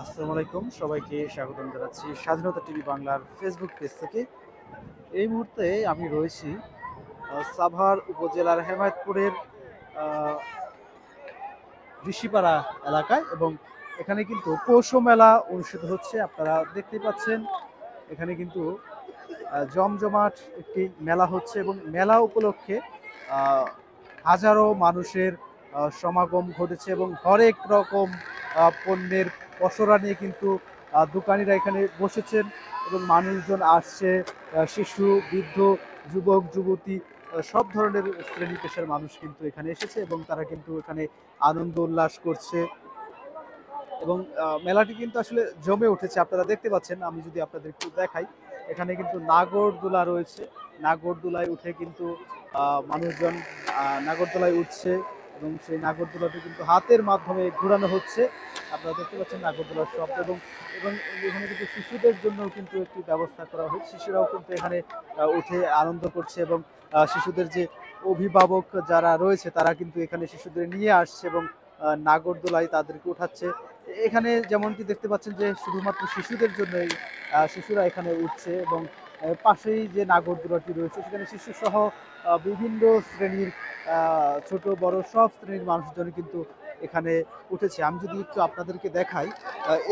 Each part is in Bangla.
আসসালামু আলাইকুম, সবাইকে স্বাগতম জানাচ্ছি স্বাধীনতা টিভি বাংলার ফেসবুক পেজ থেকে। এই মুহূর্তে আমি রয়েছি সাভার উপজেলার হেমায়েতপুরের আহ, ঋষিপাড়া এলাকায়, এবং এখানে কিন্তু পৌষ মেলা অনুষ্ঠিত হচ্ছে। আপনারা দেখতেই পাচ্ছেন এখানে কিন্তু জমজমাট একটি মেলা হচ্ছে, এবং মেলা উপলক্ষে আহ, হাজারো মানুষের সমাগম ঘটেছে, এবং হরেক রকম পণ্যের পসরা নিয়ে কিন্তু দোকানিরা এখানে বসেছেন, এবং মানুষজন আসছে। শিশু, বৃদ্ধ, যুবক, যুবতী, সব ধরনের শ্রেণী পেশার মানুষ কিন্তু এখানে এসেছে, এবং তারা কিন্তু এখানে আনন্দ উল্লাস করছে। এবং মেলাটি কিন্তু আসলে জমে উঠেছে, আপনারা দেখতে পাচ্ছেন। আমি যদি আপনাদের একটু দেখাই, এখানে কিন্তু নাগরদোলা রয়েছে। নাগরদোলায় উঠে কিন্তু মানুষজন নাগরদোলায় উঠছে, এবং সেই নাগরদোলাটি কিন্তু হাতের মাধ্যমে ঘোরানো হচ্ছে। আপনারা দেখতে পাচ্ছেন নাগরদোলার শব্দ, এবং এবং এখানে কিন্তু শিশুদের জন্য কিন্তু একটি ব্যবস্থা করা হয়েছে। শিশুরাও কিন্তু এখানে উঠে আনন্দ করছে, এবং শিশুদের যে অভিভাবক যারা রয়েছে তারা কিন্তু এখানে শিশুদের নিয়ে আসছে, এবং নাগরদোলায় তাদেরকে উঠাচ্ছে। এখানে যেমনটি দেখতে পাচ্ছেন যে শুধুমাত্র শিশুদের জন্যই শিশুরা এখানে উঠছে, এবং পাশেই যে নাগরদোলাটি রয়েছে সেখানে শিশু সহ বিভিন্ন শ্রেণীর ছোট বড় সব শ্রেণীর মানুষজন কিন্তু এখানে উঠেছে। আমি যদি একটু আপনাদেরকে দেখাই,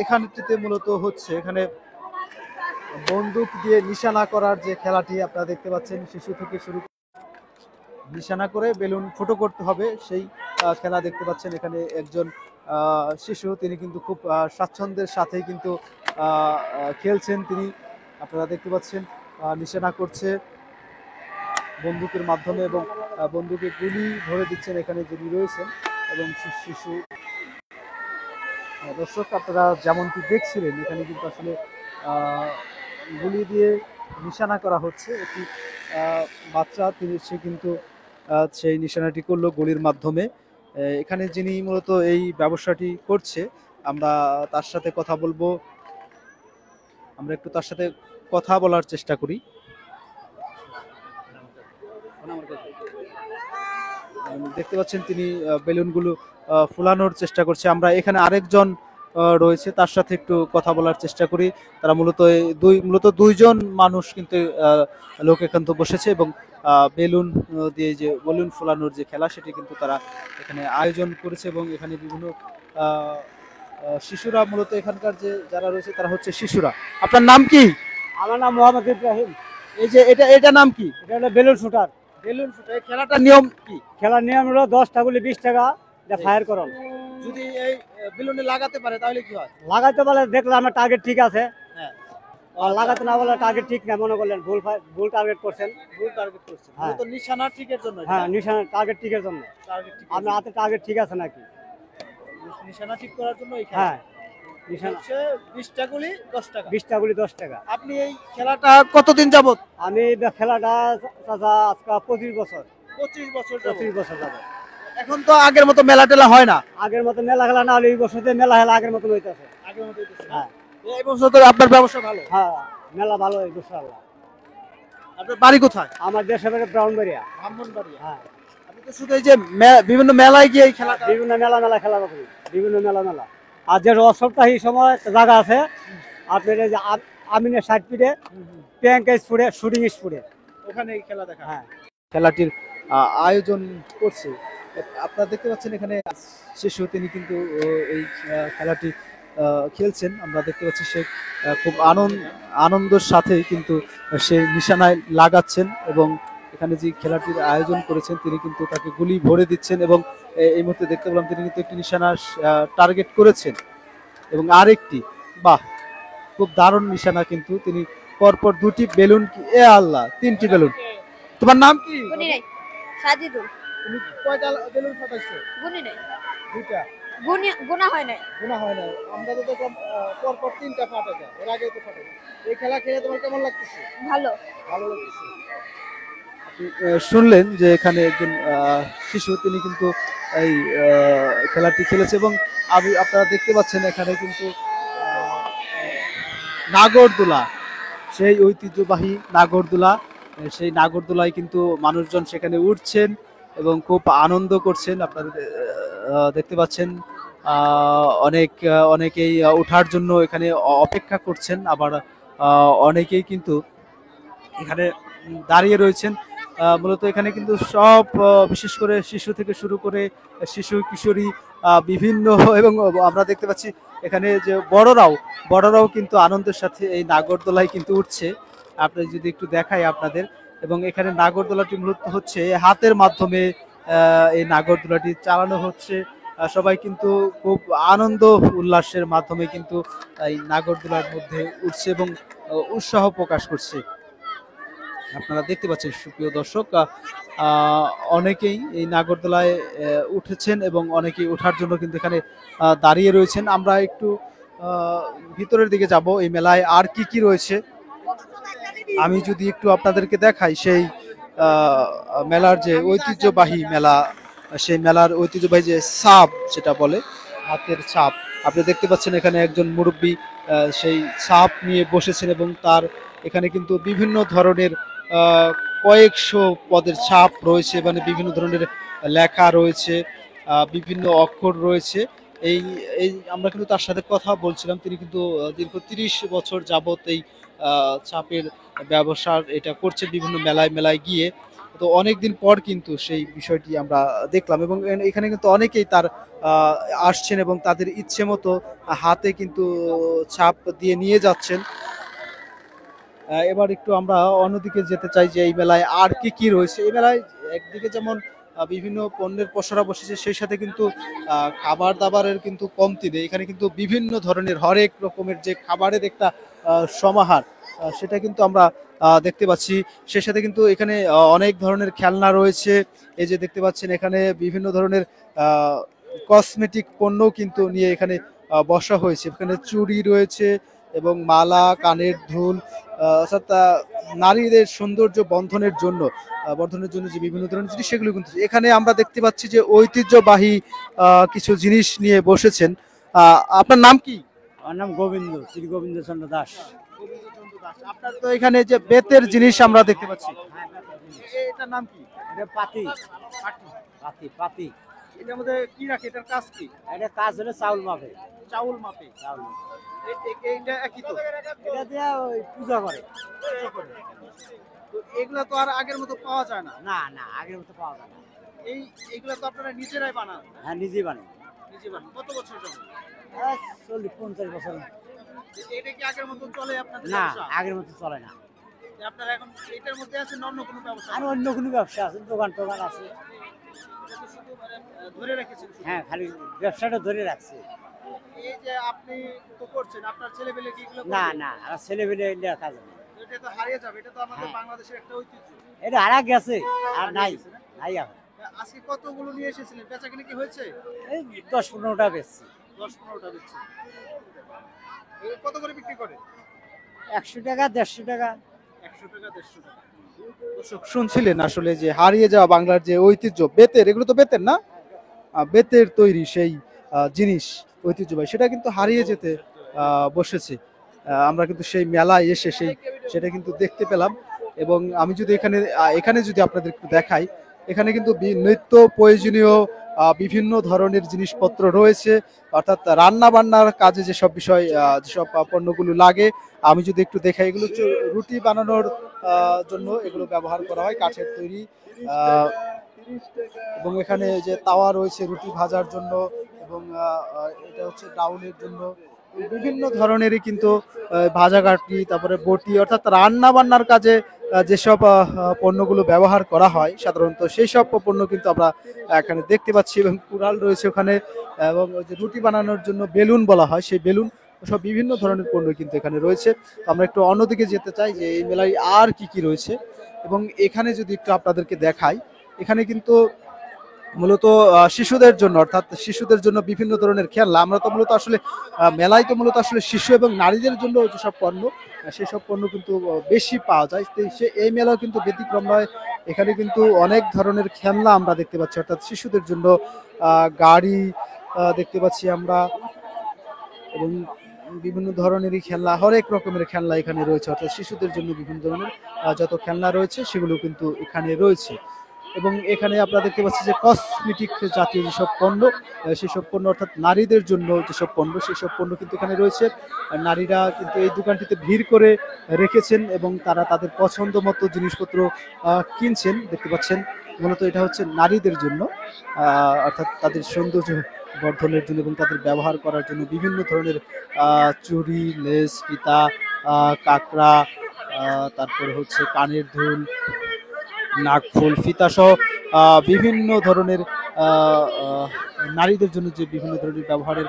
এখানটিতে মূলত হচ্ছে এখানে বন্দুক দিয়ে নিশানা করার যে খেলাটি আপনারা দেখতে পাচ্ছেন, শিশু থেকে শুরু নিশানা করে বেলুন ফুটো করতে হবে, সেই খেলা দেখতে পাচ্ছেন। এখানে একজন শিশু, তিনি কিন্তু খুব স্বাচ্ছন্দ্যের সাথেই কিন্তু খেলছেন। তিনি, আপনারা দেখতে পাচ্ছেন, নিশানা করছে বন্দুকের মাধ্যমে, এবং বন্দুকে গুলি ভরে দিচ্ছেন এখানে যিনি রয়েছেন। এবং শিশু দর্শক, আপনারা যেমনটি দেখছিলেন, এখানে কিন্তু আসলে গুলি দিয়ে নিশানা করা হচ্ছে। একটি বাচ্চা, সে কিন্তু সেই নিশানাটি করলো গুলির মাধ্যমে। এখানে যিনি মূলত এই ব্যবসাটি করছে, আমরা তার সাথে কথা বলবো। আমরা একটু তার সাথে কথা বলার চেষ্টা করি। দেখতে পাচ্ছেন তিনি বেলুনগুলো ফুলানোর চেষ্টা করছে। আমরা এখানে আরেকজন রয়েছে, তার সাথে একটু কথা বলার চেষ্টা করি। তারা মূলত দুইজন মানুষ কিন্তু লোক এখান তো বসেছে, এবং বেলুন দিয়ে যে বেলুন ফুলানোর যে খেলা সেটি কিন্তু তারা এখানে আয়োজন করেছে, এবং এখানে বিভিন্ন শিশুরা, মূলত এখানকার যে যারা রয়েছে তারা হচ্ছে শিশুরা। আপনার নাম কি? আমার নাম মোহাম্মদ ইব্রাহিম। এই যে এটা নাম কি? এটা হলো বেলুন শুটার। বেলুন ফুটা, এই খেলাটার নিয়ম কি? খেলার নিয়ম হলো 10 গুলি 20 টাকা ফায়ার করুন। যদি এই বেলুনে লাগাতে পারে তাহলে কি হয়? লাগাইতে বলে দেখলে আমার টার্গেট ঠিক আছে, হ্যাঁ, আর লাগাতে না বলে টার্গেট ঠিক না মনে করলেন ভুল টার্গেট করছেন। ভুল টার্গেট করছে। হ্যাঁ। তো নিশানা ঠিকের জন্য হ্যাঁ, নিশানা টার্গেট ঠিকের জন্য। টার্গেট ঠিক, আপনার হাতে টার্গেট ঠিক আছে নাকি? নিশানা ঠিক করার জন্য এই খেলা। হ্যাঁ, নিশানা হচ্ছে 20 টা গুলি 10 টাকা। 20 গুলি 10 টাকা। আপনি এই খেলাটা কতদিন যাবত? আমি খেলাটা চাচা আজকে 25 বছর। 25 বছর 25 যাবত। বছর যাবে। এখন তো আগের মতো মেলা টেলা হয় না। আগের মতো মেলা খেলা না হলে এই বছরতে মেলা খেলা আগের মতো হইতেছে। আগের মতো হইতেছে না? হ্যাঁ এই বছর তো আপনার ব্যবসা ভালো। হ্যাঁ, মেলা ভালো এই বছর। আপনার বাড়ি কোথায়? আমার দেশের বাড়ি ব্রাউনবাড়িয়া। ব্রাহ্মণবাড়িয়া। হ্যাঁ, আপনি তো শুধু এই যে বিভিন্ন মেলায় গিয়ে এই খেলাটা। বিভিন্ন মেলা খেলা করি, বিভিন্ন মেলা। আর যে সপ্তাহে সময় জায়গা আছে আপনার এই যে আমিনের সাইড ফিটে ট্যাঙ্ক স্পুরে শুটিং স্পুরে ওখানে এই খেলা দেখা। হ্যাঁ, খেলাটির আয়োজন করছে। আপনারা দেখতে পাচ্ছেন এখানে শিশু, তিনি কিন্তু এই খেলাটি খেলছেন। আমরা দেখতে পাচ্ছি সে খুব আনন্দের সাথেই কিন্তু সেই নিশানায় লাগাচ্ছেন, এবং এখানে যে খেলাটির আয়োজন করেছেন তিনি কিন্তু তাকে গুলি ভরে দিচ্ছেন, এবং এই মুহূর্তে দেখতে পেলাম তিনি কিন্তু একটি নিশানা টার্গেট করেছেন, এবং আরেকটি, বাহ, খুব দারুণ নিশানা। কিন্তু তিনি পরপর দুটি বেলুন, এ আল্লাহ, 3টি বেলুন। তোমার নাম কি? গুনি নাই সাজিদুল। তুমি কয়টা বেলুন ফাটাইছো? গুনি নাই, দুইটা। গুনা হয় নাই। গোনা হয় না। আমরা তো দেখলাম পরপর 3টা ফাটা যায়, এর আগেও তো ফাটা যায়। এই খেলা খেলে তোমার কেমন লাগতেছে? ভালো। ভালো লাগতেছে। আপনি শুনলেন যে এখানে একজন শিশু, তিনি কিন্তু এই খেলাটি খেলেছে, এবং আপনারা দেখতে পাচ্ছেন এখানে কিন্তু নাগরদোলা, সেই ঐতিহ্যবাহী নাগরদোলা, সেই নাগরদোলায় কিন্তু মানুষজন সেখানে উঠছেন এবং খুব আনন্দ করছেন। আপনারা দেখতে পাচ্ছেন অনেকেই ওঠার জন্য এখানে অপেক্ষা করছেন, আবার অনেকেই কিন্তু এখানে দাঁড়িয়ে রয়েছেন। মূলত এখানে কিন্তু সব বিশেষ করে শিশু থেকে শুরু করে শিশু কিশোরী বিভিন্ন এবং আমরা দেখতে পাচ্ছি এখানে যে বড়রাও কিন্তু আনন্দের সাথে এই নাগরদোলায় কিন্তু উঠছে। আপনি যদি একটু দেখাই আপনাদের, এবং এখানে নাগরদোলাটি মূলত হচ্ছে হাতের মাধ্যমে এই নাগরদোলাটি চালানো হচ্ছে। সবাই কিন্তু খুব আনন্দ উল্লাসের মাধ্যমে কিন্তু এই নাগরদোলার মধ্যে উঠছে এবং উৎসাহ প্রকাশ করছে। আপনারা দেখতে পাচ্ছেন সুপ্রিয় দর্শক, অনেকেই এই নাগরদোলায় উঠেছেন এবং অনেকেই ওঠার জন্য কিন্তু এখানে দাঁড়িয়ে রয়েছেন। আমরা একটু ভিতরের দিকে যাব, এই মেলায় আর কি কি রয়েছে আমি যদি একটু আপনাদেরকে দেখাই। সেই মেলার যে ঐতিহ্যবাহী মেলা, সেই মেলার ঐতিহ্যবাহী যে ছাপ যেটা বলে হাতের ছাপ, আপনি দেখতে পাচ্ছেন এখানে একজন মুরব্বী সেই ছাপ নিয়ে বসেছেন এবং তার এখানে কিন্তু বিভিন্ন ধরনের কয়েকশো পদের ছাপ রয়েছে, মানে বিভিন্ন ধরনের লেখা রয়েছে, বিভিন্ন অক্ষর রয়েছে। এই এই আমরা কিন্তু তার সাথে কথা বলছিলাম, তিনি কিন্তু দীর্ঘ 30 বছর যাবত এই ছাপের ব্যবসার এটা করছে বিভিন্ন মেলায় মেলায় গিয়ে। তো অনেকদিন পর কিন্তু সেই বিষয়টি আমরা দেখলাম এবং এখানে কিন্তু অনেকেই তার আসছেন এবং তাদের ইচ্ছে মতো হাতে কিন্তু ছাপ দিয়ে নিয়ে যাচ্ছেন। এবার একটু আমরা অন্যদিকে যেতে চাই যে এই মেলায় আর কি কি রয়েছে। এই মেলায় একদিকে যেমন বিভিন্ন পণ্যের পসরা বসেছে, সেই সাথে কিন্তু খাবার দাবারের কিন্তু কমতি নেই। এখানে কিন্তু বিভিন্ন ধরনের হরেক রকমের যে খাবারের একটা সমাহার, সেটা কিন্তু আমরা দেখতে পাচ্ছি। সেই সাথে কিন্তু এখানে অনেক ধরনের খেলনা রয়েছে। এই যে দেখতে পাচ্ছেন এখানে বিভিন্ন ধরনের কসমেটিক পণ্য কিন্তু নিয়ে এখানে বসা হয়েছে। এখানে চুড়ি রয়েছে এবং মালা, কানের দুল, অর্থাৎ নারীদের সৌন্দর্য বর্ধনের জন্য যে বিভিন্ন ধরনের জিনিস, সেগুলো কিন্তু এখানে আমরা দেখতে পাচ্ছি যে ঐতিহ্যবাহী কিছু জিনিস নিয়ে বসেছেন। আপনার নাম কি? আমার নাম গোবিন্দ, শ্রী গোবিন্দ চন্দ্র দাস। আপনার তো এখানে যে বেতের জিনিস আমরা দেখতে পাচ্ছি, এটার নাম কি? এটা পাতি পাতি পাতি। এটার মধ্যে কি রাখে? এটার কাজ কি? এটা কাজ হলো চাউল মাপে। চাউল মাপে। চাউল এইটা একই তো? এটা দিয়ে ওই পূজা করে। তো এগুলা তো আর আগের মতো পাওয়া যায় না। না না, আগের মতো পাওয়া যায় না। এইগুলা তো আপনারা নিজেরাই বানান? হ্যাঁ, নিজেই বানাই। নিজে বানান। কত বছর যাবত? 40-50 বছর। এটা কি আগের মতো চলে আপনাদের না, ব্যবসা? আগের মতো চলে না। আপনারা এখন এটার মধ্যে আছেন, অন্য কোনো ব্যবসা? আর অন্য কোনো ব্যবসা আছে, দোকান টোকান আছে। এটা তো শুধু মানে ধরে রেখেছেন শুধু। হ্যাঁ, খালি ব্যবসাটা ধরে রাখছে। এই যে আপনি তো করছেন, আপনার ছেলেপেলে কি এগুলো না করবে? না, আর ছেলেপেলে এলে কাজ নেই। এটা তো হারিয়ে যাবে, এটা তো আমাদের হ্যাঁ। বাংলাদেশের একটা ঐতিহ্য। এটা হারা গেছে, আর নাই নাই এখন। আজকে কতগুলো নিয়ে এসেছিলেন? বেচাকেনা কি হয়েছে? এই 10-15টা বেচছি। 10-15টা বেচছে। এই কত করে বিক্রি করে? 100 টাকা, 150 টাকা। 100 টাকা, 150 টাকা। দর্শক শুনছিলেন আসলে যে হারিয়ে যাওয়া বাংলার যে ঐতিহ্য, বেতের, এগুলো তো বেতের না, বেতের তৈরি সেই জিনিস ঐতিহ্যবাহী, সেটা কিন্তু হারিয়ে যেতে বসেছে। আমরা কিন্তু সেই মেলায় এসে সেটা কিন্তু দেখতে পেলাম। এবং আমি যদি এখানে যদি আপনাদের একটু দেখাই, এখানে কিন্তু নিত্য প্রয়োজনীয় বিভিন্ন ধরনের জিনিসপত্র রয়েছে, অর্থাৎ রান্না বান্নার কাজে যেসব বিষয় যেসব পণ্যগুলো লাগে, আমি যদি একটু দেখাই, এগুলো হচ্ছে রুটি বানানোর জন্য এগুলো ব্যবহার করা হয়, কাঠের তৈরি। এবং এখানে যে তাওয়া রয়েছে রুটি ভাজার জন্য, এবং এটা হচ্ছে ডাউলের জন্য। বিভিন্ন ধরনেরই কিন্তু ভাজা কাঠি, তারপরে বটি, অর্থাৎ রান্না বান্নার কাজে যেসব পণ্যগুলো ব্যবহার করা হয় সাধারণত, সেই সব পণ্য কিন্তু আমরা এখানে দেখতে পাচ্ছি। এবং কুড়াল রয়েছে ওখানে, এবং ওই যে রুটি বানানোর জন্য বেলুন বলা হয়, সেই বেলুন, সব বিভিন্ন ধরনের পণ্য কিন্তু এখানে রয়েছে। তো আমরা একটু অন্যদিকে যেতে চাই যে এই মেলায় আর কি কি রয়েছে। এবং এখানে যদি একটু আপনাদেরকে দেখাই, এখানে কিন্তু মূলত শিশুদের জন্য, অর্থাৎ শিশুদের জন্য বিভিন্ন ধরনের খেলনা। আমরা তো মূলত আসলে মেলায় তো মূলত আসলে শিশু এবং নারীদের জন্য যেসব পণ্য, সেসব পণ্য কিন্তু বেশি পাওয়া যায়। এই মেলাও কিন্তু ব্যতিক্রম নয়, এখানে কিন্তু অনেক ধরনের খেলনা আমরা দেখতে পাচ্ছি, অর্থাৎ শিশুদের জন্য গাড়ি দেখতে পাচ্ছি আমরা, এবং বিভিন্ন ধরনেরই খেলনা, হরেক রকমের খেলনা এখানে রয়েছে, অর্থাৎ শিশুদের জন্য বিভিন্ন ধরনের যত খেলনা রয়েছে সেগুলো কিন্তু এখানে রয়েছে। এবং এখানে আপনারা দেখতে পাচ্ছি যে কসমেটিক জাতীয় যেসব পণ্য, সেসব পণ্য অর্থাৎ নারীদের জন্য যেসব পণ্য সেসব পণ্য কিন্তু এখানে রয়েছে। আর নারীরা কিন্তু এই দোকানটিতে ভিড় করে রেখেছেন এবং তারা তাদের পছন্দ মতো জিনিসপত্র কিনছেন। দেখতে পাচ্ছেন মূলত এটা হচ্ছে নারীদের জন্য, অর্থাৎ তাদের সৌন্দর্য বর্ধনের জন্য এবং তাদের ব্যবহার করার জন্য বিভিন্ন ধরনের চুড়ি, লেস, ফিতা, কাঁকড়া, তারপরে হচ্ছে কানের দুল, নাকফুল, ফিতা সহ বিভিন্ন ধরনের নারীদের জন্য যে বিভিন্ন ধরনের ব্যবহারের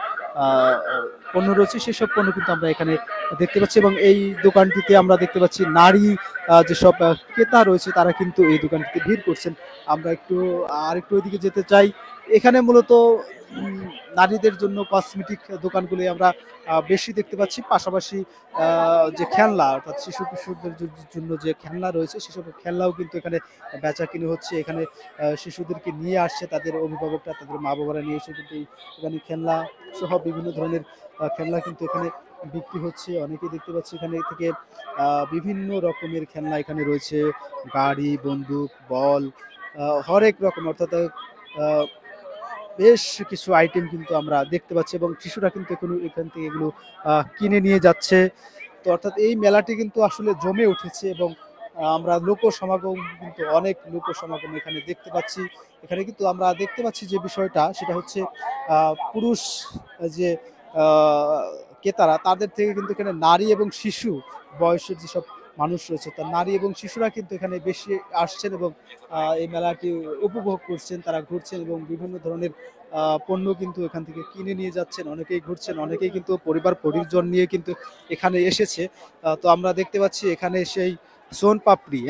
পণ্য রয়েছে সেসব পণ্য কিন্তু আমরা এখানে দেখতে পাচ্ছি। এবং এই দোকানটিতে আমরা দেখতে পাচ্ছি নারী যেসব ক্রেতা রয়েছে তারা কিন্তু এই দোকানটিতে ভিড় করছেন। আমরা আরেকটু ওইদিকে যেতে চাই। এখানে মূলত নারীদের জন্য কসমেটিক দোকানগুলি আমরা বেশি দেখতে পাচ্ছি। পাশাপাশি যে খেলনা অর্থাৎ শিশু কিশোরদের জন্য যে খেলনা রয়েছে সেসব খেলনাও কিন্তু এখানে বেচা কিনে হচ্ছে। এখানে শিশুদেরকে নিয়ে আসছে তাদের অভিভাবকরা, তাদের মা বাবারা নিয়ে এসে কিন্তু এখানে খেলনা সহ বিভিন্ন ধরনের খেলনা কিন্তু এখানে বিক্রি হচ্ছে। অনেকেই দেখতে পাচ্ছি এখানে থেকে বিভিন্ন রকমের খেলনা এখানে রয়েছে, গাড়ি, বন্দুক, বল, হরেক রকম অর্থাৎ বেশ কিছু আইটেম কিন্তু আমরা দেখতে পাচ্ছি এবং শিশুরা কিন্তু এখান থেকে এগুলো কিনে নিয়ে যাচ্ছে। তো অর্থাৎ এই মেলাটি কিন্তু আসলে জমে উঠেছে এবং আমরা লোক সমাগম কিন্তু অনেক লোক সমাগম এখানে দেখতে পাচ্ছি। এখানে কিন্তু আমরা দেখতে পাচ্ছি যে বিষয়টা সেটা হচ্ছে পুরুষ যে ক্রেতারা তাদের থেকে কিন্তু এখানে নারী এবং শিশু বয়সের যেসব মানুষ রয়েছে তার নারী এবং শিশুরা কিন্তু এখানে বেশি আসছেন এবং এই মেলাটি উপভোগ করছেন, তারা ঘুরছেন এবং বিভিন্ন ধরনের পণ্য কিন্তু এখান থেকে কিনে নিয়ে যাচ্ছেন। অনেকেই ঘুরছেন, অনেকেই কিন্তু পরিজন নিয়ে কিন্তু এখানে এসেছে। তো আমরা দেখতে পাচ্ছি এখানে সেই সোন পাপড়ি,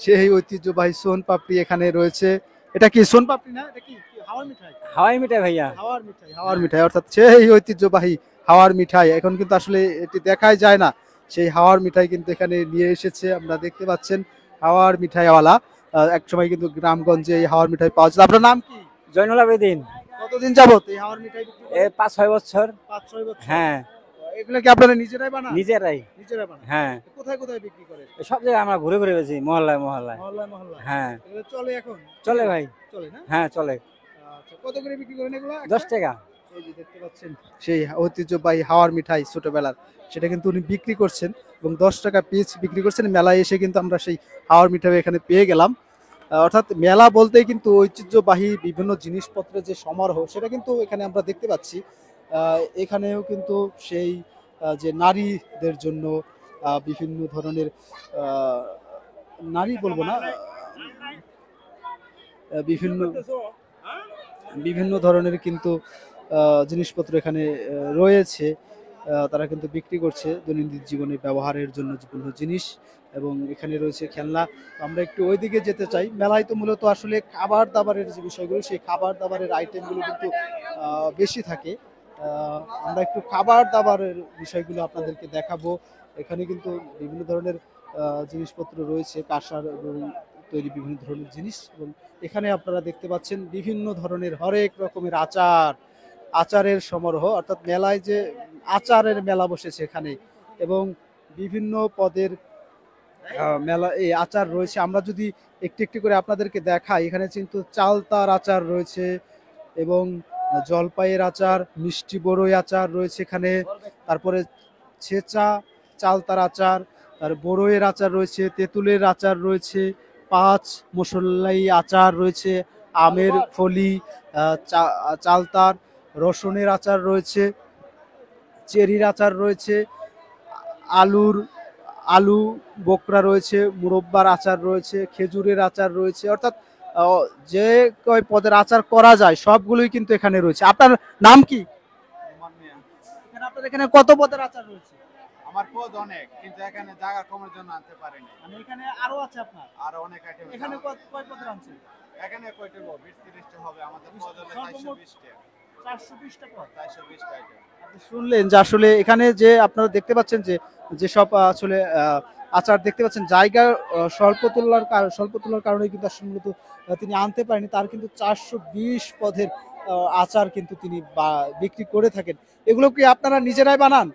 সেই ঐতিহ্যবাহী সোন পাপড়ি এখানে রয়েছে। এটা কি সোন পাপড়ি না, এটা কি হাওয়ার মিঠাই? হাওয়াই মিঠাই ভাইয়া, হাওয়ার মিঠাই অর্থাৎ সেই ঐতিহ্যবাহী হাওয়ার মিঠাই। এখন কিন্তু আসলে এটি দেখাই যায় না, সেই হাওয়ার মিঠাই কিন্তু এখানে নিয়ে এসেছে। আমরা দেখতে পাচ্ছেন হাওয়ার মিঠাইওয়ালা। একসময় কিন্তু গ্রামগঞ্জে এই হাওয়ার মিঠাই পাওয়া যেত। আপনার নাম কি? জয়নুল আবেদিন। কতদিন যাবত এই হাওয়ার মিঠাই বিক্রি করেন? 5-6 বছর। 5-6 বছর। হ্যাঁ, এগুলো কি আপনারা নিজেরাই বানান? নিজেরাই। নিজেরা বানান? হ্যাঁ, কোথায় কোথায় বিক্রি করেন? সব জায়গায় আমরা ঘুরে ঘুরে বেশি, মহল্লায় মহল্লায়। মহল্লায় মহল্লায়? হ্যাঁ, এগুলো চলে এখন? চলে ভাই, চলে না? হ্যাঁ চলে। আচ্ছা, কত করে বিক্রি করেন এগুলো? 10 টাকা। এই যে দেখতে পাচ্ছেন সেই ঐতিহ্যবাহী হাওয়ার মিঠাই ছোটবেলার, সেটা কিন্তু উনি বিক্রি করছেন এবং 10 টাকা পিস বিক্রি করছেন। মেলায় এসে কিন্তু আমরা সেই হাওয়ার মিঠাই এখানে পেয়ে গেলাম। অর্থাৎ মেলা বলতেই কিন্তু ঐতিহ্যবাহী বিভিন্ন জিনিসপত্রের যে সমারোহ সেটা কিন্তু এখানে আমরা দেখতে পাচ্ছি। এখানেও কিন্তু সেই যে নারীদের জন্য বিভিন্ন ধরনের নারী বলবো না, বিভিন্ন বিভিন্ন ধরনের কিন্তু জিনিসপত্র এখানে রয়েছে। তারা কিন্তু বিক্রি করছে দৈনন্দিন জীবনে ব্যবহারের জন্য বিভিন্ন জিনিস এবং এখানে রয়েছে খেলনা। আমরা একটু ওইদিকে যেতে চাই। মেলায় তো মূলত আসলে খাবার দাবারের যে বিষয়গুলো সেই খাবার দাবারের আইটেমগুলো কিন্তু বেশি থাকে। আমরা একটু খাবার দাবারের বিষয়গুলো আপনাদেরকে দেখাবো। এখানে কিন্তু বিভিন্ন ধরনের জিনিসপত্র রয়েছে, কাঁসার তৈরি বিভিন্ন ধরনের জিনিস এবং এখানে আপনারা দেখতে পাচ্ছেন বিভিন্ন ধরনের হরেক রকমের আচারের সমারোহ। অর্থাৎ মেলায় যে আচারের মেলা বসেছে এখানে এবং বিভিন্ন পদের মেলা এই আচার রয়েছে। আমরা যদি একটু একটু করে আপনাদেরকে দেখাই, এখানে কিন্তু চালতার আচার রয়েছে এবং জলপাইয়ের আচার, মিষ্টি বড়ই আচার রয়েছে এখানে, তারপরে ছেঁচা চালতার আচার, আর বড়ইয়ের আচার রয়েছে, তেঁতুলের আচার রয়েছে, 5 মশলাই আচার রয়েছে, আমের ফলি, চালতার, রসুনের আচার রয়েছে, চেরির আচার রয়েছে, আলু বোকরা রয়েছে, মুরব্বার আচার রয়েছে, খেজুরের আচার রয়েছে। অর্থাৎ যে কয় পদের আচার করা যায় সবগুলোই কিন্তু এখানে রয়েছে। আপনার নাম কি? আপনার এখানে কত পদের আচার রয়েছে? আমার পদ অনেক, কিন্তু এখানে জায়গা কমের জন্য আনতে পারিনি। মানে এখানে আরো আছে আপনার? আরো অনেক আইটেম। এখানে কয় পদের আনছেন? এখানে কয়টা 20-30টা হবে। আমাদের পদ হলো 420 টাকা। 420 টাকা। 420 টা আইটেম। আপনি শুনলেন যে আসলে এখানে যে আপনারা দেখতে পাচ্ছেন যে যেসব আসলে আচার দেখতে পাচ্ছেন, জায়গা স্বল্প তোলার কারণে কিন্তু আসলে মূলত তিনি আনতে পারেনি। তার কিন্তু 420 পদের আচার কিন্তু তিনি বিক্রি করে থাকেন। এগুলো কি আপনারা নিজেরাই বানান?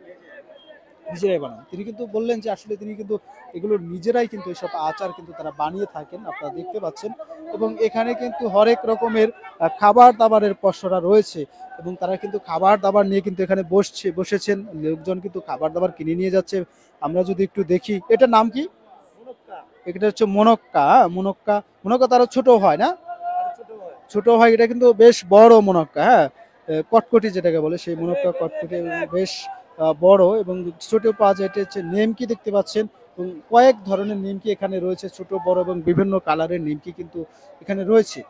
নিজেরাই বানান। তিনি কিন্তু বললেন যে আসলে তিনি কিন্তু এগুলো নিজেরাই কিন্তু এসব আচার কিন্তু তারা বানিয়ে থাকেন, আপনারা দেখতে পাচ্ছেন। এবং এখানে কিন্তু হরেক রকমের খাবার দাবারের পসরা রয়েছে এবং তারা কিন্তু খাবার দাবার নিয়ে কিন্তু এখানে বসেছেন, লোকজন কিন্তু খাবার দাবার কিনে নিয়ে যাচ্ছে। আমরা যদি একটু দেখি, এটার নাম কি? এটা হচ্ছে মুনক্কা। মুনক্কা, মুনক্কা তারও ছোট হয় না? ছোট হয়, এটা কিন্তু বেশ বড় মুনক্কা। হ্যাঁ, কটকটি যেটাকে বলে সেই মুনক্কা কটকটি বেশ বড় এবং ছোট পাওয়া যায়। এটা হচ্ছে নেমকি দেখতে পাচ্ছেন এবং কয়েক ধরনের নিমকি এখানে রয়েছে, ছোট বড় এবং বিভিন্ন কালারের নিমকি কিন্তু এখানে রয়েছে।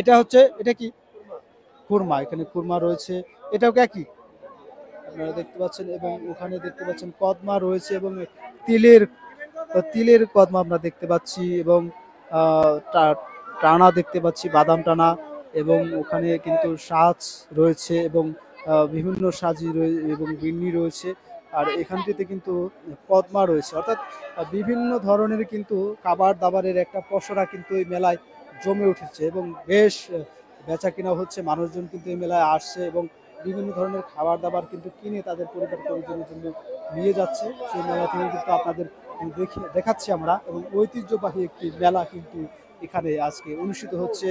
এটা হচ্ছে, এটা কি? খুরমা, এখানে খুরমা রয়েছে, এটাও কি আপনারা দেখতে পাচ্ছেন। এবং ওখানে দেখতে পাচ্ছেন কদমা রয়েছে এবং তিলের তিলের কদমা আমরা দেখতে পাচ্ছি এবং টানা দেখতে পাচ্ছি, বাদাম টানা। এবং ওখানে কিন্তু সাজ রয়েছে এবং বিভিন্ন সাজি রয়েছে এবং বিন্নি রয়েছে। আর এখানটিতে কিন্তু কদমা রয়েছে, অর্থাৎ বিভিন্ন ধরনের কিন্তু খাবার দাবারের একটা পসরা কিন্তু এই মেলায় জমে উঠেছে এবং বেশ বেচা কিনা হচ্ছে। মানুষজন কিন্তু এই মেলায় আসছে এবং বিভিন্ন ধরনের খাবার দাবার কিন্তু কিনে তাদের পরিবার পরিজনের জন্য নিয়ে যাচ্ছে। সেই মেলা থেকে কিন্তু আপনাদের দেখাচ্ছি আমরা। এবং ঐতিহ্যবাহী একটি মেলা কিন্তু এখানে আজকে অনুষ্ঠিত হচ্ছে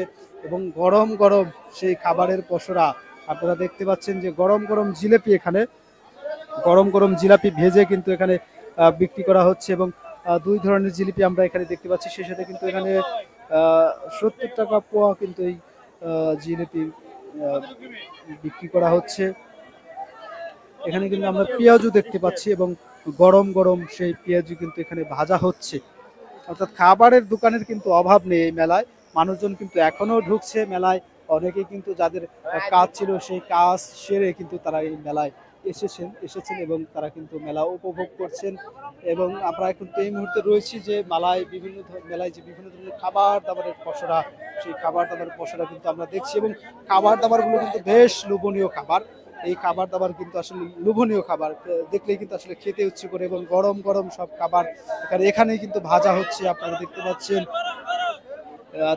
এবং গরম গরম সেই খাবারের পসরা আপনারা দেখতে পাচ্ছেন যে গরম গরম জিলেপি, এখানে গরম গরম জিলাপি ভেজে কিন্তু এখানে বিক্রি করা হচ্ছে এবং দুই ধরনের জিলিপি আমরা এখানে দেখতে পাচ্ছি। সেই সাথে কিন্তু এখানে 70 টাকা পোয়া কিন্তু এই জিলিপি বিক্রি করা হচ্ছে। এখানে কিন্তু আমরা পেঁয়াজও দেখতে পাচ্ছি এবং গরম গরম সেই পেঁয়াজও কিন্তু এখানে ভাজা হচ্ছে। অর্থাৎ খাবারের দোকানের কিন্তু অভাব নেই এই মেলায়। মানুষজন কিন্তু এখনো ঢুকছে মেলায়। অনেকেই কিন্তু যাদের কাজ ছিল সেই কাজ সেরে কিন্তু তারা এই মেলায় এসেছেন এবং তারা কিন্তু মেলা উপভোগ করছেন। এবং আমরা কিন্তু এই মুহূর্তে রয়েছি যে মেলায় মেলায় যে বিভিন্ন ধরনের খাবার দাবারের পসরা, সেই খাবার দাবারের পসরা কিন্তু আমরা দেখছি এবং খাবার দাবারগুলো কিন্তু বেশ লোভনীয় খাবার। এই খাবার দাবার কিন্তু আসলে লোভনীয় খাবার, দেখলেই কিন্তু আসলে খেতে ইচ্ছে করে। এবং গরম গরম সব খাবার এখানেই কিন্তু ভাজা হচ্ছে, আপনারা দেখতে পাচ্ছেন।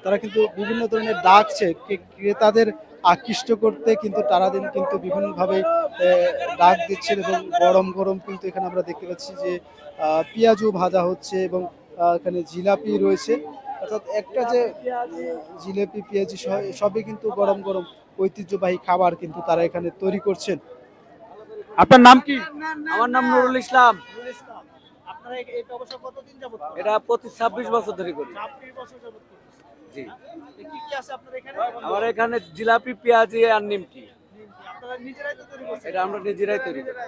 তারা কিন্তু বিভিন্ন ধরনের ডাকছে ক্রেতাদের আকৃষ্ট করতে, কিন্তু তারা কিন্তু বিভিন্নভাবে ডাক দিচ্ছেন এবং গরম গরম কিন্তু এখানে আমরা দেখতে পাচ্ছি যে পেঁয়াজও ভাজা হচ্ছে এবং এখানে জিলাপি রয়েছে। অর্থাৎ একটা যে জিলাপি পেঁয়াজি সবই কিন্তু গরম গরম ঐতিহ্যবাহী খাবার কিন্তু তারা এখানে তৈরি করছেন। আপনার নাম কি? আমার নাম নুরুল ইসলাম। আপনারা এই ব্যবসা কতদিন যাবত করেন? এটা 25-26 বছর ধরে করি। 26 বছর যাবত করতেছেন। জি। কি কি আছে আপনার এখানে? আমার এখানে জিলাপি, পেঁয়াজি আর নিমকি। আপনারা নিজেরাই তো তৈরি করছেন? এটা আমরা নিজেরাই তৈরি করি।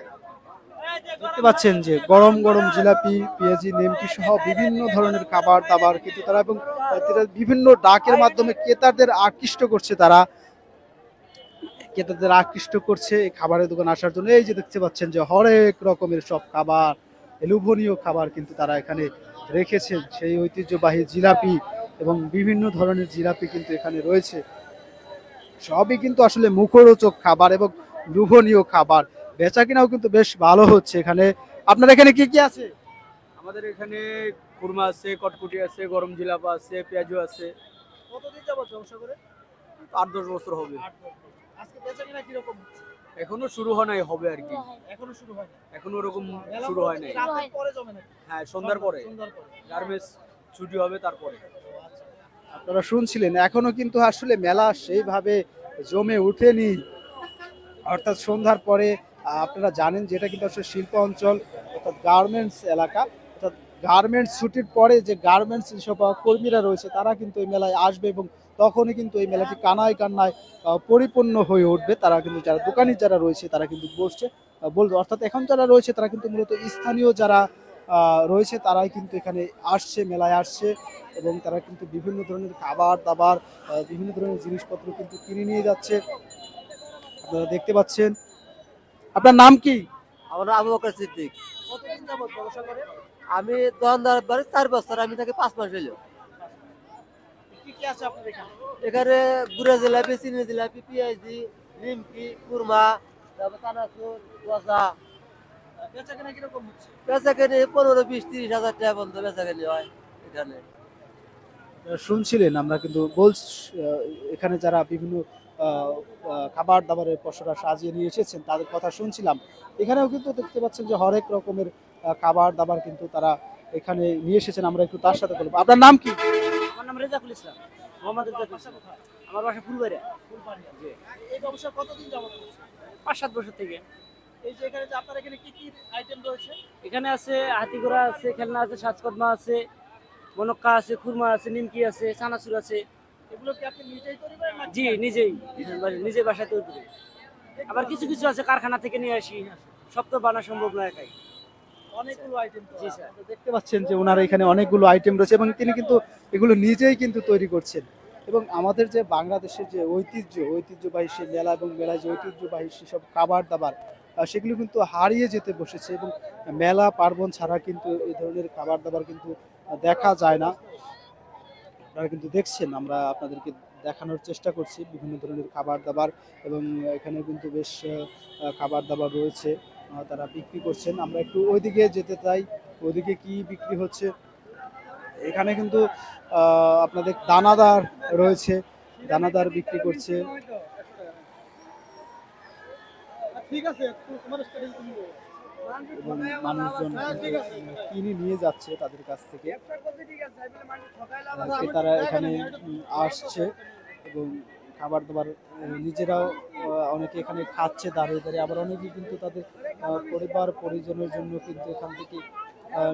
দেখতে পাচ্ছেন যে গরম গরম জিলাপি, পেঁয়াজি, নেমকি সহ বিভিন্ন ধরনের খাবার দাবার কিন্তু তারা এবং তারা বিভিন্ন ডাকের মাধ্যমে ক্রেতাদের আকৃষ্ট করছে। ক্রেতাদের আকৃষ্ট করছে এই খাবারের দোকানে আসার জন্য। এই যে দেখতে পাচ্ছেন যে হরেক রকমের সব খাবার, লোভনীয় খাবার কিন্তু তারা এখানে রেখেছেন। সেই ঐতিহ্যবাহী জিলাপি এবং বিভিন্ন ধরনের জিলাপি কিন্তু এখানে রয়েছে। সবই কিন্তু আসলে মুখরোচক খাবার এবং লোভনীয় খাবার। বেচা কিনাও কিন্তু বেশ ভালো হচ্ছে এখানে। আপনার এখানে কি কি আছে? আমাদের এখানে কুরমা আছে, কটকুটি আছে, গরম জিলাপি আছে, পেঁয়াজু আছে। কতদিন যাবত ব্যবসা করে? 8-10 বছর হবে। আজকে বেচা কিনা কিরকম হচ্ছে? এখনো শুরু হয় নাই, হবে আর কি। এখনো শুরু হয়নি। এখনো ওরকম শুরু হয় নাই। রাতের পরে জমে নাকি? হ্যাঁ, সন্ধ্যার পরে। সন্ধ্যার পরে। গার্মেন্টস ছুটি হবে তারপরে। আপনারা শুনছিলেন, এখনো কিন্তু আসলে মেলা সেইভাবে জমে ওঠেনি। অর্থাৎ সন্ধ্যার পরে আপনারা জানেন যে এটা কিন্তু আসলে শিল্প অঞ্চল, অর্থাৎ গার্মেন্টস এলাকা। অর্থাৎ গার্মেন্টস ছুটির পরে যে গার্মেন্টস যেসব কর্মীরা রয়েছে তারা কিন্তু এই মেলায় আসবে এবং তখনই কিন্তু এই মেলাটি কানায় কান্নায় পরিপূর্ণ হয়ে উঠবে। তারা কিন্তু যারা দোকানি যারা রয়েছে তারা কিন্তু বলবে। অর্থাৎ এখন যারা রয়েছে তারা কিন্তু মূলত স্থানীয় যারা রয়েছে তারাই কিন্তু এখানে আসছে, মেলায় আসছে এবং তারা কিন্তু বিভিন্ন ধরনের খাবার দাবার, বিভিন্ন ধরনের জিনিসপত্র কিন্তু কিনে নিয়ে যাচ্ছে, আপনারা দেখতে পাচ্ছেন। আপনার নাম কি? আমার নাম আবু বকর সিদ্দিক। কতদিন যাবত ব্যবসা করে? আমি দোকানদার বাড়ি 4 বছর, আমি থাকি 5 মাস হইলো। কি কি আছে আপনার এখানে? এখানে গুড়া জিলাপি, চিনি জিলাপি, পেঁয়াজি, নিমকি, কুরমা, তারপর চানাচুর, গজা। বেচা কেনা কিরকম হচ্ছে? বেচাকেনি 15, 20, 30 হাজার টাকা পর্যন্ত বেচাকেনি হয় এখানে। শুনছিলেন আমরা কিন্তু এখানে যারা বিভিন্ন আহ, খাবার দাবারের পসরা সাজিয়ে নিয়ে এসেছেন তাদের কথা শুনছিলাম। এখানেও কিন্তু দেখতে পাচ্ছেন যে হরেক রকমের খাবার দাবার কিন্তু তারা এখানে নিয়ে এসেছেন। আমরা একটু তার সাথে বলবো। আপনার নাম কি? আমার নাম রেজাকুল ইসলাম, মোহাম্মদ রেজাকুল ইসলাম। আমার বাসা ফুলবাড়িয়া। জি। এই ব্যবসা কতদিন যাবত? 5-7 বছর থেকে। এই যে এখানে যে আপনার এখানে কি কি আইটেম রয়েছে? এখানে আছে হাতি ঘোড়া আছে, খেলনা আছে, সাজকদমা আছে, মনক্কা আছে, খুরমা আছে, নিমকি আছে, চানাচুর আছে। এগুলো কি আপনি নিজেই তৈরি করেন না? জি, নিজে বাসায় তৈরি করি। আবার কিছু কিছু আছে কারখানা থেকে নিয়ে আসি, সব তো বানা সম্ভব না একাই। অনেকগুলো আইটেম। জি স্যার। দেখতে পাচ্ছেন যে ওনার এখানে অনেকগুলো আইটেম রয়েছে এবং তিনি কিন্তু এগুলো নিজেই কিন্তু তৈরি করছেন। এবং আমাদের যে বাংলাদেশের যে ঐতিহ্যবাহী সেই মেলা এবং মেলায় যে ঐতিহ্যবাহী সেসব খাবার দাবার সেগুলো কিন্তু হারিয়ে যেতে বসেছে এবং মেলা পার্বণ ছাড়া কিন্তু এই ধরনের খাবার দাবার কিন্তু দেখা যায় না। আপনারা কিন্তু দেখছেন, আমরা আপনাদেরকে দেখানোর চেষ্টা করছি বিভিন্ন ধরনের খাবার দাবার এবং এখানে কিন্তু বেশ খাবার দাবার রয়েছে, তারা বিক্রি করছেন। আমরা একটু ওইদিকে যেতে চাই, ওইদিকে কি বিক্রি হচ্ছে। এখানে কিন্তু আপনাদের দানাদার রয়েছে, দানাদার বিক্রি করছে এবং মানুষজন কিনে নিয়ে যাচ্ছে তাদের কাছ থেকে। তারা এখানে আসছে এবং খাবার দাবার নিজেরাও অনেকে এখানে খাচ্ছে দাঁড়িয়ে দাঁড়িয়ে, আবার অনেকে কিন্তু তাদের পরিবার পরিজনের জন্য কিন্তু এখান থেকে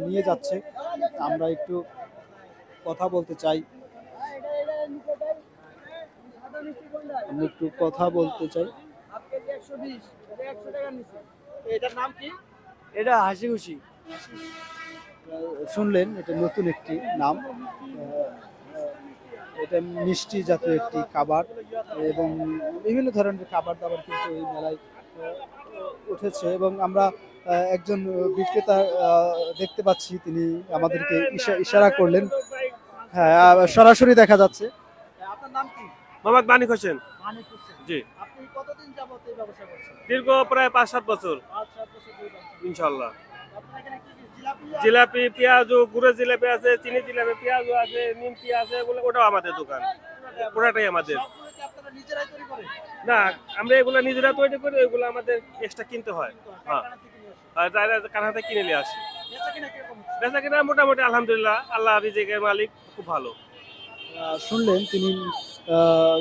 নিয়ে যাচ্ছে। আমরা একটু কথা বলতে চাই, এটার নাম কি? এটা হাসি খুশি। শুনলেন, এটা নতুন একটি নাম। এটা মিষ্টি জাতীয় একটি খাবার এবং বিভিন্ন ধরনের খাবার দাবার কিন্তু এই মেলায় উঠেছে এবং আমরা একজন বিক্রেতা দেখতে পাচ্ছি, তিনি আমাদেরকে ইশারা করলেন। হ্যাঁ, সরাসরি দেখা যাচ্ছে। আপনার নাম কি? মোহাম্মদ মানিক হোসেন। মানিক হোসেন। জি। আপনি কতদিন যাবত এই ব্যবসা করছেন? দীর্ঘ প্রায় 5-7 বছর ইনশাল্লাহ। আপনার এখানে কি কি জিলাপি? জিলাপি, পেঁয়াজু, গুড়ের জিলাপি আছে, চিনি জিলাপি, পেঁয়াজু আছে, নিমকি আছে, ওটাও আমাদের দোকান, পুরাটাই আমাদের। সবগুলো কি আপনারা নিজেরাই তৈরি করেন? না, আমরা এগুলো নিজেরা তৈরি করি, ওইগুলো আমাদের এক্সট্রা কিনতে হয়। হ্যাঁ, আর যারা কারখানা কিনে নিয়ে আসি। বেচাকেনা কিরকম হচ্ছে? বেচা কিনা মোটামুটি আলহামদুলিল্লাহ, আল্লাহ রিজিকের মালিক, খুব ভালো। শুনলেন, তিনি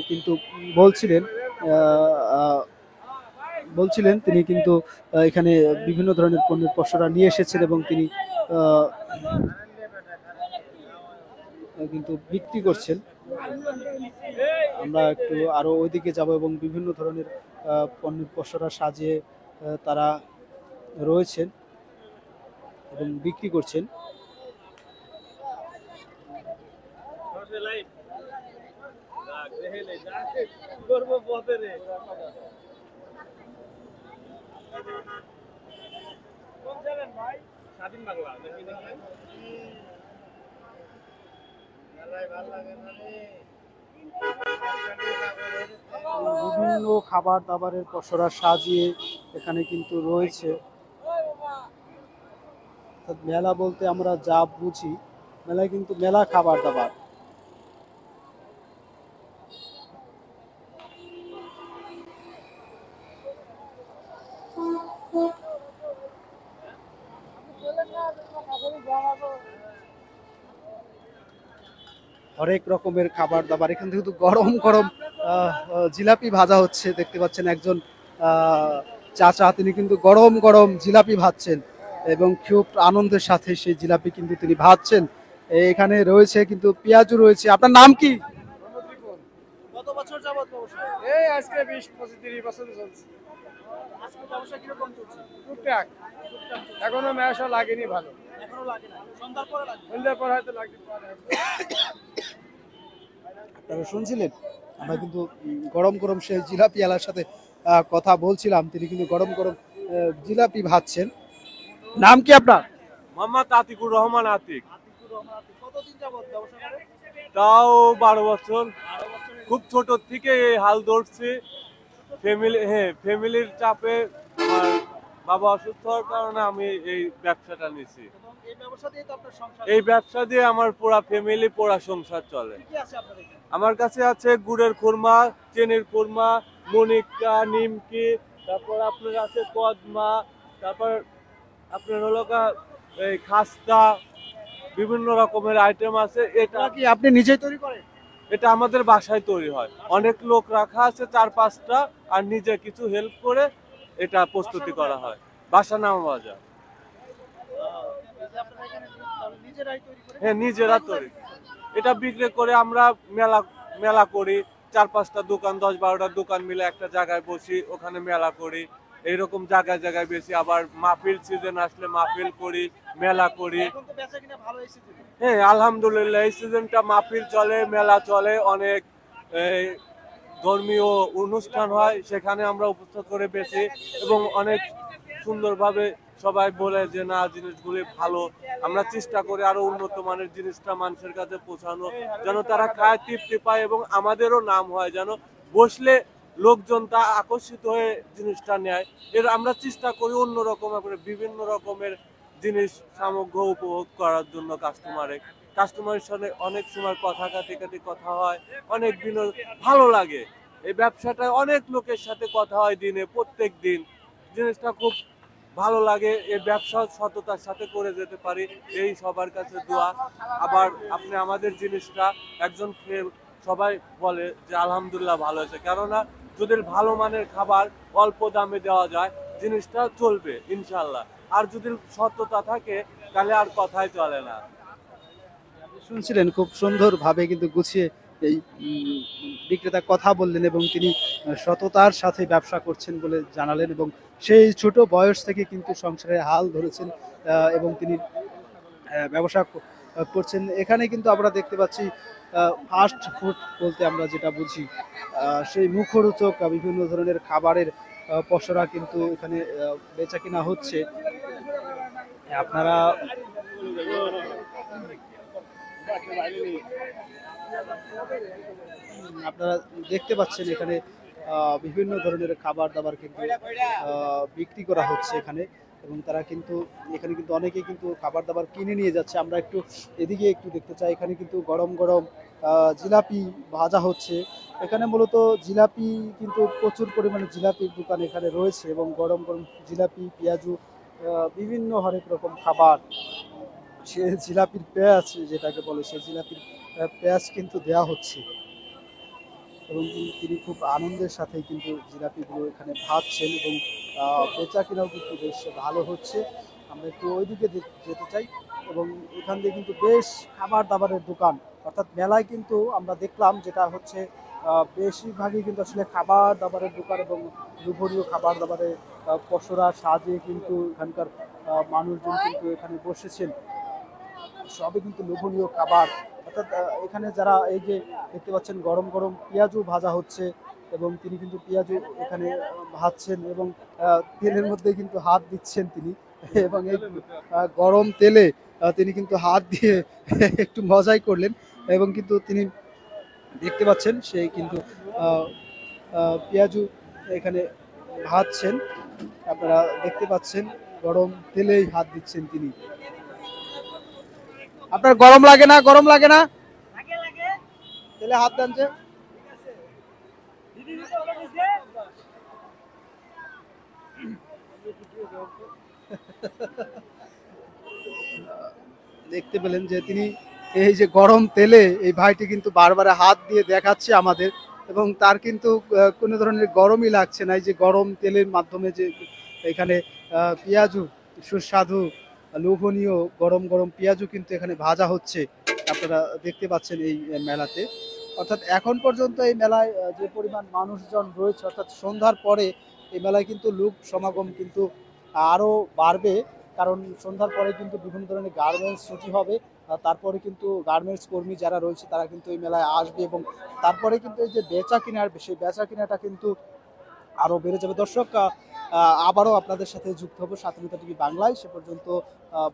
কিন্তু বলছিলেন তিনি কিন্তু এখানে বিভিন্ন ধরনের পণ্যের পসরা নিয়ে এসেছেন এবং তিনি কিন্তু বিক্রি করছেন। আমরা একটু আরো ওইদিকে যাব এবং বিভিন্ন ধরনের পণ্যের পসরা সাজিয়ে তারা রয়েছেন এবং বিক্রি করছেন। স্বাধীন বাংলা বিভিন্ন খাবার দাবারের পসরা সাজিয়ে এখানে কিন্তু রয়েছে। মেলা বলতে আমরা যা বুঝি, মেলায় কিন্তু মেলা খাবার দাবার। হরেক রকমের খাবার দাবার, এখান থেকে কিন্তু গরম গরম জিলাপি ভাজা হচ্ছে। দেখতে পাচ্ছেন একজন চাচা, তিনি কিন্তু গরম গরম জিলাপি ভাজছেন এবং খুব আনন্দের সাথে সেই জিলাপি কিন্তু তিনি ভাজছেন। এখানে রয়েছে কিন্তু পেঁয়াজু রয়েছে। আপনার নাম কি? কত বছর যাবত ব্যবসা? এই আজকে 20-25-30 বছর চলছে। আজকে ব্যবসা কিরকম চলছে? টুকটাক, এখনো মেয়াশা লাগেনি ভালো। এখনো লাগে না, সন্ধ্যার পরে লাগে। সন্ধ্যার পর হয়তো লাগতে পারে। আপনারা শুনছিলেন, আমরা কিন্তু গরম গরম সেই জিলাপি আলার সাথে কথা বলছিলাম। তিনি কিন্তু গরম গরম জিলাপি ভাজছেন। নাম কি আপনার? মোহাম্মদ আতিকুর রহমান আতিক। কতদিন যাবত ব্যবসা করেন? তাও 12 বছর। খুব ছোট থেকে এই হাল ধরছি। ফ্যামিলির চাপে আমার বাবা অসুস্থ হওয়ার কারণে আমি এই ব্যবসাটা নিছি। এবং এই ব্যবসা দিয়ে তো আপনার সংসার এই ব্যবসা দিয়ে আমার পুরা ফ্যামিলি পুরা সংসার চলে। কি আছে আপনার এখানে? আমার কাছে আছে গুড়ের খুরমা, চেনির খুরমা, মনিকা, নিমকি, তারপর আপনার আছে কদমা, তারপর আপনার হলো এই খাস্তা, বিভিন্ন রকমের আইটেম আছে। এটা এগুলা কি আপনি নিজেই তৈরি করেন? এটা আমাদের বাসায় তৈরি হয়, অনেক লোক রাখা আছে 4-5টা, আর নিজে কিছু হেল্প করে এটা প্রস্তুতি করা হয়। বাসা নাম বাজার। এই যে আপনারা এখানে তাহলে নিজেরাই তৈরি করেন? হ্যাঁ, নিজেরা তৈরি। এটা বিক্রি করে আমরা মেলা করি, 4-5টা দোকান, 10-12টা দোকান মিলে একটা জায়গায় বসি, ওখানে মেলা করি। এইরকম জায়গায় জায়গায় বেশি, আবার মাহফিল সিজন আসলে মাহফিল করি, মেলা করি। এখন তো বেচা কিনা ভালো হয়েছে তো। হ্যাঁ, আলহামদুলিল্লাহ এই সিজনটা মাহফিল চলে, মেলা চলে, অনেক ধর্মীয় অনুষ্ঠান হয়, সেখানে আমরা উপস্থিত করে বেশি এবং অনেক সুন্দরভাবে সবাই বলে যে না জিনিসগুলি ভালো। আমরা চেষ্টা করি আরো উন্নত মানের জিনিসটা মানুষের কাছে পৌঁছানো, যেন তারা খায় তৃপ্তি পায় এবং আমাদেরও নাম হয়, যেন বসলে লোকজন তা আকর্ষিত হয়ে জিনিসটা নেয়। এর আমরা চেষ্টা করি অন্যরকম বিভিন্ন রকমের জিনিস সামগ্রী উপভোগ করার জন্য কাস্টমারের সাথে অনেক সময় কথা কাটি কথা হয়, অনেক ভালো লাগে। এই ব্যবসাটায় অনেক লোকের সাথে কথা হয় দিনে, প্রত্যেক দিন। জিনিসটা খুব ভালো লাগে। এই ব্যবসা সততার সাথে করে যেতে পারি, এই সবার কাছে দোয়া। আবার আপনি আমাদের জিনিসটা একজন খেয়ে সবাই বলে যে আলহামদুলিল্লাহ ভালো হয়েছে, কেননা যদি ভালো মানের খাবার অল্প দামে দেওয়া যায় জিনিসটা চলবে ইনশাল্লাহ। আর যদি সততা থাকে তাহলে আর কথাই চলে না। শুনছিলেন খুব সুন্দরভাবে কিন্তু গুছিয়ে এই বিক্রেতা কথা বললেন এবং তিনি সততার সাথে ব্যবসা করছেন বলে জানালেন এবং সেই ছোট বয়স থেকে কিন্তু সংসারের হাল ধরেছেন এবং তিনি ব্যবসা করছেন। এখানে কিন্তু আমরা দেখতে পাচ্ছি ফাস্ট ফুড বলতে আমরা যেটা বুঝি সেই মুখরোচক বিভিন্ন ধরনের খাবারের পসরা কিন্তু এখানে বেচা কিনা হচ্ছে। আপনারা দেখতে পাচ্ছেন এখানে বিভিন্ন ধরনের খাবার দাবার কিন্তু বিক্রি করা হচ্ছে এখানে এবং তারা কিন্তু এখানে কিন্তু অনেকেই কিন্তু খাবার দাবার কিনে নিয়ে যাচ্ছে। আমরা একটু এদিকে একটু দেখতে চাই। এখানে কিন্তু গরম গরম জিলাপি ভাজা হচ্ছে। এখানে মূলত জিলাপি কিন্তু প্রচুর পরিমাণে জিলাপির দোকান এখানে রয়েছে এবং গরম গরম জিলাপি, পেঁয়াজু, বিভিন্ন হরেক রকম খাবার, সে জিলাপির পেঁয়াজ যেটাকে বলে সেই জিলাপির পেঁয়াজ কিন্তু দেয়া হচ্ছে এবং তিনি খুব আনন্দের সাথে কিন্তু জিলাপিগুলো এখানে ভাজছেন এবং বেচা কিনাও কিন্তু বেশ ভালো হচ্ছে। আমরা একটু ওইদিকে যেতে চাই এবং এখান দিয়ে কিন্তু বেশ খাবার দাবারের দোকান, অর্থাৎ মেলায় কিন্তু আমরা দেখলাম যেটা হচ্ছে বেশিরভাগই কিন্তু আসলে খাবার দাবারের দোকান এবং লোভনীয় খাবার দাবারের পসরা সাজিয়ে কিন্তু এখানকার মানুষজন কিন্তু এখানে বসেছেন। সবই কিন্তু লোভনীয় খাবার, অর্থাৎ এখানে যারা এই যে দেখতে পাচ্ছেন গরম গরম পেঁয়াজু ভাজা হচ্ছে এবং তিনি কিন্তু পেঁয়াজু এখানে ভাজছেন এবং তেলের মধ্যে কিন্তু হাত দিচ্ছেন তিনি এবং এই গরম তেলে তিনি কিন্তু হাত দিয়ে একটু মজাই করলেন এবং কিন্তু তিনি দেখতে পাচ্ছেন সেই কিন্তু পেঁয়াজু এখানে ভাজছেন। আপনারা দেখতে পাচ্ছেন গরম তেলেই হাত দিচ্ছেন তিনি। আপনার গরম লাগে না? গরম লাগে না? তেলে হাত দেন যে। দেখতে পেলেন যে তিনি এই যে গরম তেলে এই ভাইটি কিন্তু বারবার হাত দিয়ে দেখাচ্ছে আমাদের এবং তার কিন্তু কোনো ধরনের গরমই লাগছে না। এই যে গরম তেলের মাধ্যমে যে এখানে পেঁয়াজু সুস্বাদু লোভনীয় গরম গরম পেঁয়াজু কিন্তু এখানে ভাজা হচ্ছে, আপনারা দেখতে পাচ্ছেন এই মেলাতে। অর্থাৎ এখন পর্যন্ত এই মেলায় যে পরিমাণ মানুষজন রয়েছে, অর্থাৎ সন্ধ্যার পরে এই মেলায় কিন্তু লোক সমাগম কিন্তু আরও বাড়বে, কারণ সন্ধ্যার পরে কিন্তু বিভিন্ন ধরনের গার্মেন্টস ছুটি হবে, তারপরে কিন্তু গার্মেন্টস কর্মী যারা রয়েছে তারা কিন্তু এই মেলায় আসবে এবং তারপরে কিন্তু এই যে বেচা কিনার সেই বেচা কিনাটা কিন্তু আরও বেড়ে যাবে। দর্শক, আবারও আপনাদের সাথে যুক্ত হবো স্বাধীনতা টিভি বাংলায়। সে পর্যন্ত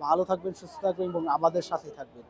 ভালো থাকবেন, সুস্থ থাকবেন এবং আমাদের সাথে থাকবেন।